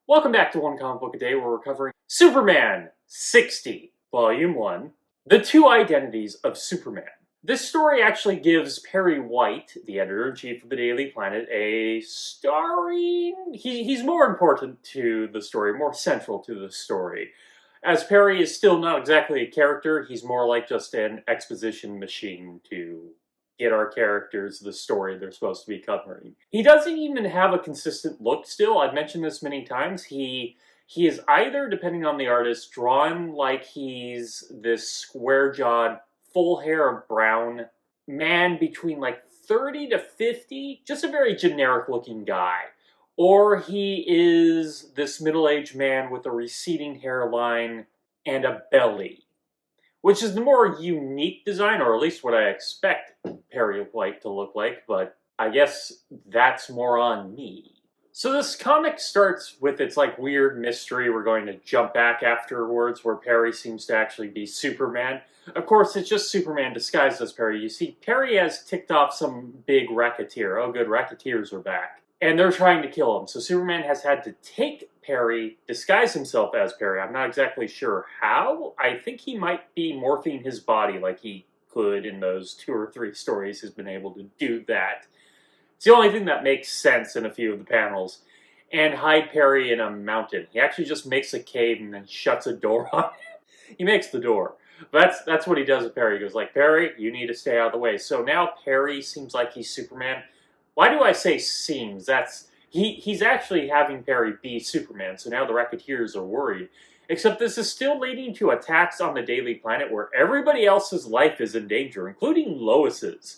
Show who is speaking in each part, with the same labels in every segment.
Speaker 1: Welcome back to One Comic Book a Day, where we're covering Superman 60, Volume 1, The Two Identities of Superman. This story actually gives Perry White, the editor-in-chief of the Daily Planet, a starring... He's more important to the story, more central to the story. As Perry is still not exactly a character, he's more like just an exposition machine to get our characters the story they're supposed to be covering. He doesn't even have a consistent look still. I've mentioned this many times. He is either, depending on the artist, drawn like he's this square-jawed, full hair of brown man between like 30 to 50, just a very generic-looking guy. Or he is this middle-aged man with a receding hairline and a belly, which is the more unique design, or at least what I expect Perry White to look like, but I guess that's more on me. So this comic starts with its like weird mystery. We're going to jump back afterwards where Perry seems to actually be Superman. Of course, it's just Superman disguised as Perry. You see, Perry has ticked off some big racketeer. Oh good, racketeers are back. And they're trying to kill him. So Superman has had to take Perry, disguise himself as Perry. I'm not exactly sure how. I think he might be morphing his body like he could in those 2 or 3 stories. He's been able to do that. It's the only thing that makes sense in a few of the panels. And hide Perry in a mountain. He actually just makes a cave and then shuts a door on it. He makes the door. But that's what he does with Perry. He goes like, Perry, you need to stay out of the way. So now Perry seems like he's Superman. Why do I say seems? He's actually having Perry be Superman, so now the Racketeers are worried. Except this is still leading to attacks on the Daily Planet where everybody else's life is in danger, including Lois's.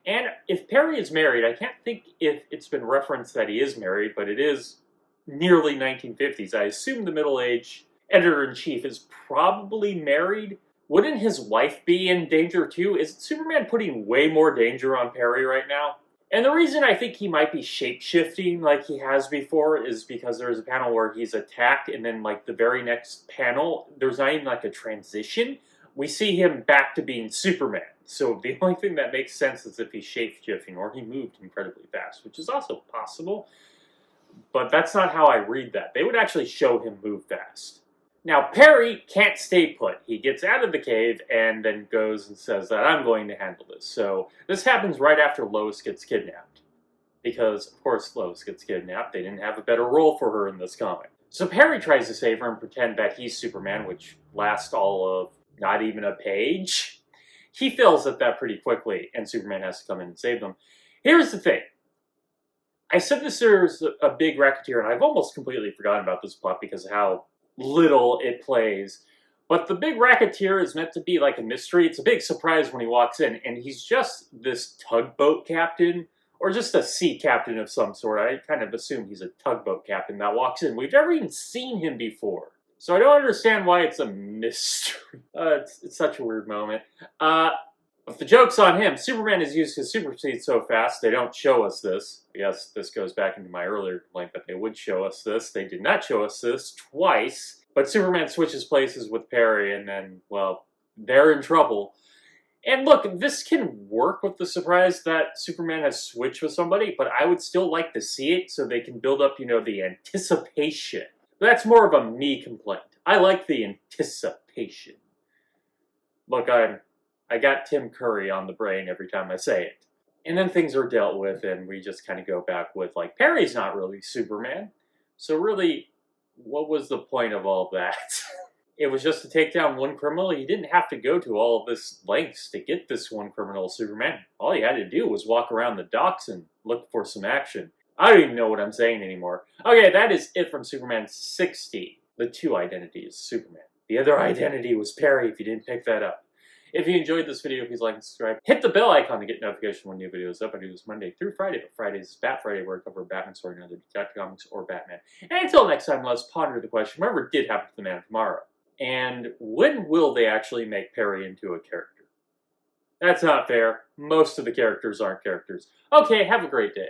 Speaker 1: And if Perry is married, I can't think if it's been referenced that he is married, but it is nearly 1950s. I assume the middle-aged editor-in-chief is probably married. Wouldn't his wife be in danger too? Is Superman putting way more danger on Perry right now? And the reason I think he might be shape-shifting like he has before is because there's a panel where he's attacked, and then like the very next panel, there's not even like a transition. We see him back to being Superman. So the only thing that makes sense is if he's shape-shifting, or he moved incredibly fast, which is also possible. But that's not how I read that. They would actually show him move fast. Now, Perry can't stay put. He gets out of the cave and then goes and says that I'm going to handle this. So this happens right after Lois gets kidnapped. Because, of course, Lois gets kidnapped. They didn't have a better role for her in this comic. So Perry tries to save her and pretend that he's Superman, which lasts all of not even a page. He fails at that pretty quickly, and Superman has to come in and save them. Here's the thing. I said this is a big racketeer, and I've almost completely forgotten about this plot because of how little it plays. But the big racketeer is meant to be like a mystery. It's a big surprise when he walks in, and he's just this tugboat captain, or just a sea captain of some sort. I kind of assume he's a tugboat captain that walks in. We've never even seen him before. So I don't understand why it's a mystery. It's such a weird moment. But the joke's on him. Superman has used his super speed so fast, they don't show us this. Yes, this goes back into my earlier complaint that they would show us this. They did not show us this twice. But Superman switches places with Perry, and then, well, they're in trouble. And look, this can work with the surprise that Superman has switched with somebody, but I would still like to see it so they can build up, the anticipation. That's more of a me complaint. I like the anticipation. Look, I got Tim Curry on the brain every time I say it. And then things are dealt with, and we just kind of go back with, like, Perry's not really Superman. So really, what was the point of all that? It was just to take down one criminal. You didn't have to go to all of this lengths to get this one criminal Superman. All you had to do was walk around the docks and look for some action. I don't even know what I'm saying anymore. Okay, that is it from Superman 60, The Two Identities of Superman. The other identity was Perry, if you didn't pick that up. If you enjoyed this video, please like and subscribe. Hit the bell icon to get notification when new videos up. I do this Monday through Friday, but Fridays is Bat Friday, where I cover Batman story and other Detective Comics or Batman. And until next time, let's ponder the question, whatever did happen to the Man of Tomorrow? And when will they actually make Perry into a character? That's not fair. Most of the characters aren't characters. Okay, have a great day.